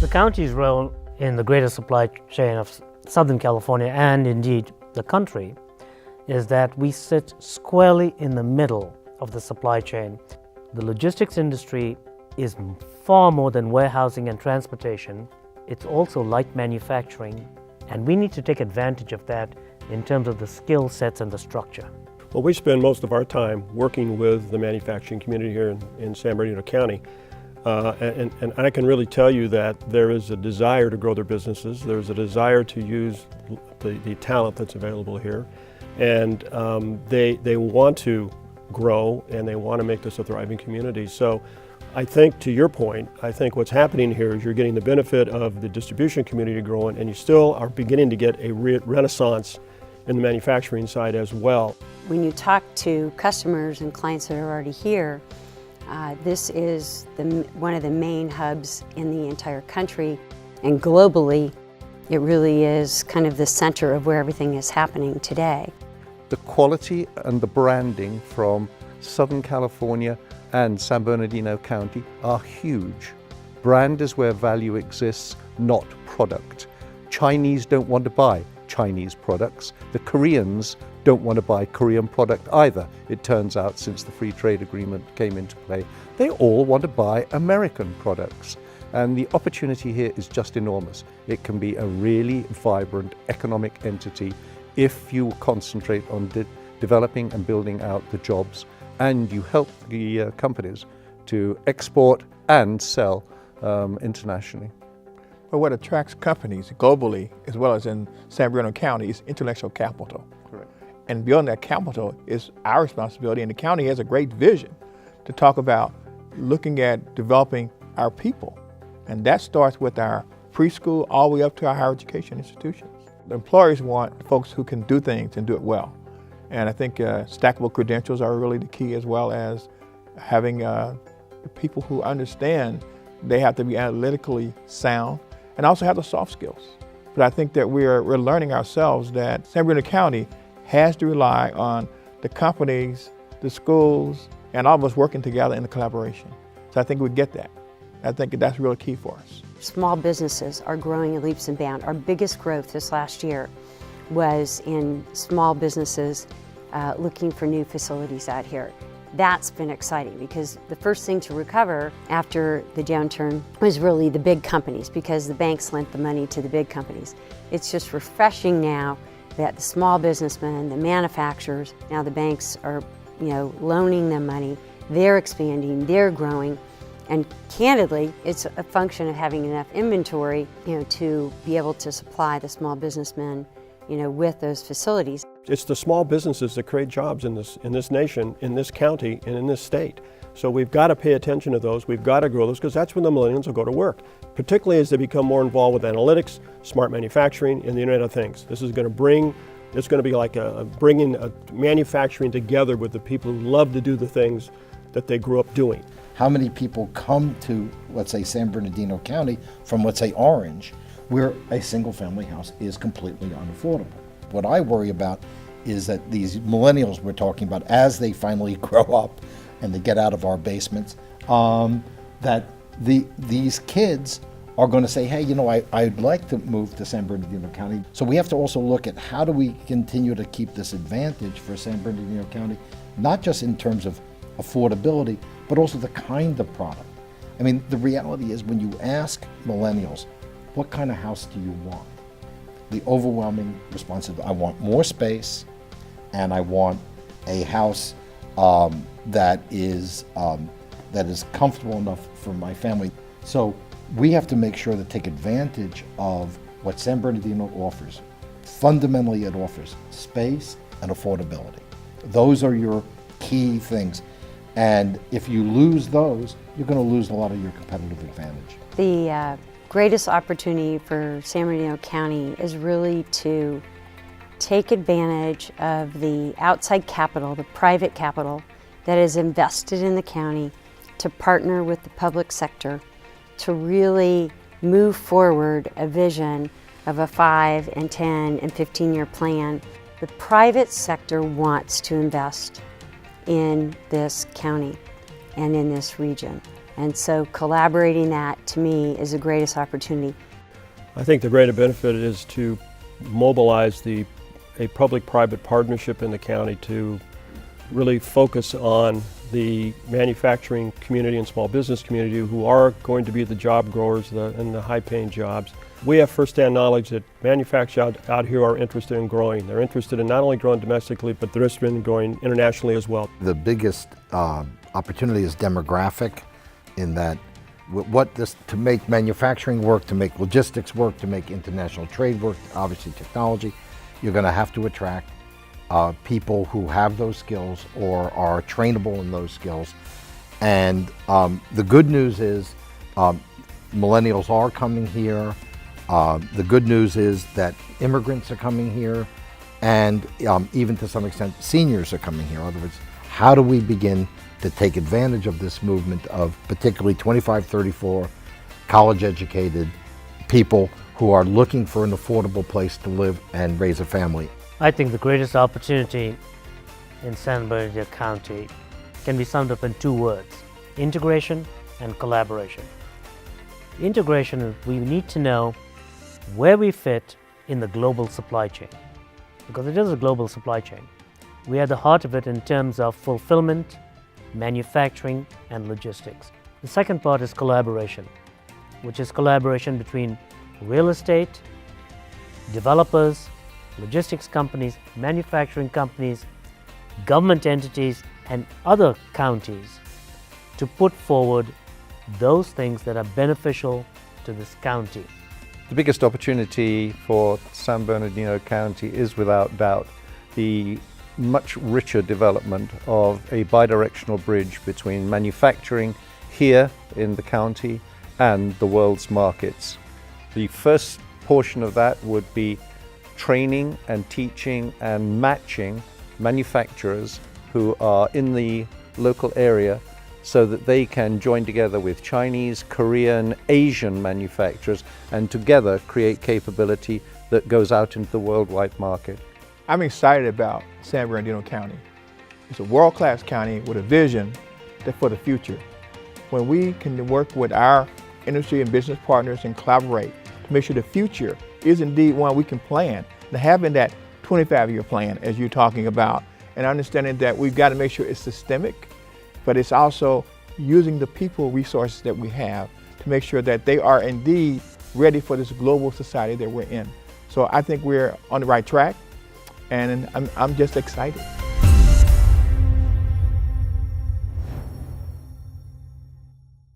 The county's role in the greater supply chain of Southern California and indeed the country is that we sit squarely in the middle of the supply chain. The logistics industry is far more than warehousing and transportation. It's also light manufacturing, and we need to take advantage of that in terms of the skill sets and the structure. Well, we spend most of our time working with the manufacturing community here in San Bernardino County. And I can really tell you that there is a desire to grow their businesses. There's a desire to use the talent that's available here. And they want to grow and they want to make this a thriving community. So I think, to your point, I think what's happening here is you're getting the benefit of the distribution community growing, and you still are beginning to get a renaissance in the manufacturing side as well. When you talk to customers and clients that are already here, this is one of the main hubs in the entire country, and globally it really is kind of the center of where everything is happening today. The quality and the branding from Southern California and San Bernardino County are huge. Brand is where value exists, not product. Chinese don't want to buy Chinese products. The Koreans don't want to buy Korean product either. It turns out, since the free trade agreement came into play, they all want to buy American products. And the opportunity here is just enormous. It can be a really vibrant economic entity if you concentrate on developing and building out the jobs, and you help the companies to export and sell internationally. But what attracts companies globally, as well as in San Bernardino County, is intellectual capital. Correct. And beyond that capital is our responsibility, and the county has a great vision to talk about looking at developing our people. And that starts with our preschool all the way up to our higher education institutions. The employers want folks who can do things and do it well. And I think stackable credentials are really the key, as well as having the people who understand they have to be analytically sound and also have the soft skills. But I think that we're learning ourselves that San Bernardino County has to rely on the companies, the schools, and all of us working together in the collaboration. So I think we get that. I think that's really key for us. Small businesses are growing in leaps and bounds. Our biggest growth this last year was in small businesses looking for new facilities out here. That's been exciting, because the first thing to recover after the downturn was really the big companies, because the banks lent the money to the big companies. It's just refreshing now that the small businessmen, the manufacturers, now the banks are, loaning them money. They're expanding, they're growing, and candidly, it's a function of having enough inventory, to be able to supply the small businessmen, with those facilities. It's the small businesses that create jobs in this nation, in this county, and in this state. So we've got to pay attention to those. We've got to grow those, because that's when the millennials will go to work, particularly as they become more involved with analytics, smart manufacturing, and the Internet of Things. This is going to be like bringing manufacturing together with the people who love to do the things that they grew up doing. How many people come to, let's say, San Bernardino County from, let's say, Orange, where a single-family house is completely unaffordable? What I worry about is that these millennials we're talking about, as they finally grow up and they get out of our basements, that these kids are going to say, hey, I'd like to move to San Bernardino County. So we have to also look at how do we continue to keep this advantage for San Bernardino County, not just in terms of affordability, but also the kind of product. I mean, the reality is, when you ask millennials, what kind of house do you want? The overwhelming response is, I want more space, and I want a house that is comfortable enough for my family. So we have to make sure to take advantage of what San Bernardino offers. Fundamentally, it offers space and affordability. Those are your key things. And if you lose those, you're going to lose a lot of your competitive advantage. The greatest opportunity for San Bernardino County is really to take advantage of the outside capital, the private capital that is invested in the county, to partner with the public sector to really move forward a vision of a 5 and 10 and 15-year plan. The private sector wants to invest in this county and in this region. And so collaborating that, to me, is the greatest opportunity. I think the greater benefit is to mobilize a public-private partnership in the county to really focus on the manufacturing community and small business community who are going to be the job growers and the high-paying jobs. We have firsthand knowledge that manufacturers out here are interested in growing. They're interested in not only growing domestically, but they're interested in growing internationally as well. The biggest opportunity is demographic, in that to make manufacturing work, to make logistics work, to make international trade work, obviously technology, you're going to have to attract people who have those skills or are trainable in those skills. And the good news is millennials are coming here. The good news is that immigrants are coming here, and even to some extent seniors are coming here. In other words, how do we begin to take advantage of this movement of particularly 25, 34 college-educated people who are looking for an affordable place to live and raise a family? I think the greatest opportunity in San Bernardino County can be summed up in two words: integration and collaboration. Integration is we need to know where we fit in the global supply chain, because it is a global supply chain. We are at the heart of it in terms of fulfillment, manufacturing, and logistics. The second part is collaboration, which is collaboration between real estate, developers, logistics companies, manufacturing companies, government entities, and other counties to put forward those things that are beneficial to this county. The biggest opportunity for San Bernardino County is without doubt the much richer development of a bidirectional bridge between manufacturing here in the county and the world's markets. The first portion of that would be training and teaching and matching manufacturers who are in the local area so that they can join together with Chinese, Korean, Asian manufacturers and together create capability that goes out into the worldwide market. I'm excited about San Bernardino County. It's a world-class county with a vision for the future. When we can work with our industry and business partners and collaborate to make sure the future is indeed one we can plan, and having that 25-year plan as you're talking about, and understanding that we've got to make sure it's systemic, but it's also using the people resources that we have to make sure that they are indeed ready for this global society that we're in. So I think we're on the right track, and I'm just excited.